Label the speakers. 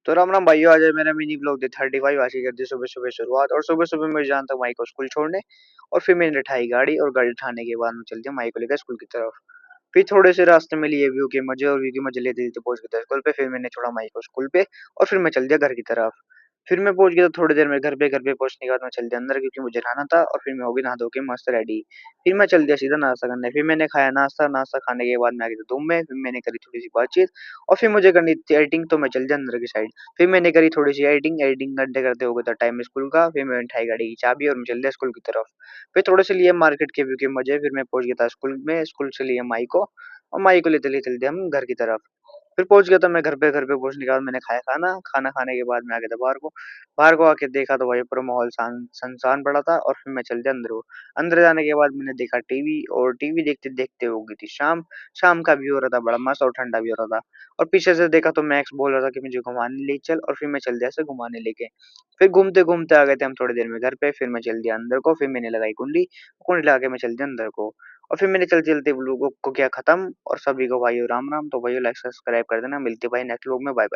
Speaker 1: तो राम राम भाइयों, आज है मेरा मिनी ब्लॉग डे 35 आज की कर दी सुबह सुबह शुरुआत। और सुबह सुबह मैं जान तक माई को स्कूल छोड़ने, और फिर मैंने उठाई गाड़ी और गाड़ी उठाने के बाद में चल दिया माई को लेकर स्कूल की तरफ। फिर थोड़े से रास्ते में लिए व्यू के मजे, और व्यू के मजे लेते लेते पहुंच गया था स्कूल पे। फिर मैंने छोड़ा माई को स्कूल पे, और फिर मैं चल दिया घर की तरफ। फिर मैं पहुंच गया था थोड़ी देर में घर पे पहुंचने के बाद मैं चल दिया अंदर, क्योंकि मुझे नहाना था। और फिर मैं हो गई नहा धो के मस्त रेडी। फिर मैं चल दिया सीधा नाश्ता करने। फिर मैंने खाया नाश्ता। नाश्ता खाने के बाद मैं आ गया था रूम में। फिर मैंने करी थोड़ी सी बातचीत, और फिर मुझे करनी थी एडिटिंग, तो मैं चल दिया अंदर की साइड। फिर मैंने करी थोड़ी सी एडिटिंग। एडिटिंग करते करते हो गया था टाइम स्कूल का। फिर मैं उठाई गाड़ी की चाबी और मैं चल दिया स्कूल की तरफ। फिर थोड़े से लिए मार्केट के व्यू के मजे। फिर मैं पहुंच गया था स्कूल में। स्कूल से लिए माई को, और माई को लेते लेते चलते हम घर की तरफ। फिर पहुंच गया था मैं घर पे। घर पे पहुंचने के बाद मैंने खाया खाना। खाना खाने के बाद मैं आ गया था बाहर को। बाहर को आके देखा तो भाई पूरा माहौल सुनसान पड़ा था। और फिर मैं चल दिया अंदर को। अंदर जाने के बाद मैंने देखा टीवी, और टीवी देखते देखते हो गई थी शाम। शाम का व्यू हो रहा था बड़ा मस्त, और ठंडा भी हो रहा था। और पीछे से देखा तो मैक्स बोल रहा था कि मुझे घुमाने ले चल, और फिर मैं चल दिया ऐसे घुमाने लेके। फिर घूमते घूमते आ गए थे हम थोड़ी देर में घर पे। फिर मैं चल दिया अंदर को। फिर मैंने लगाई कुंडी। कुंडी लगा के मैं चल दिया अंदर को। और फिर मैंने चलते चलते व्लॉग को किया खत्म। और सभी को भाइयों राम राम। तो भाइयों लाइक सब्सक्राइब कर देना। मिलते भाई नेक्स्ट व्लॉग में। Bye bye.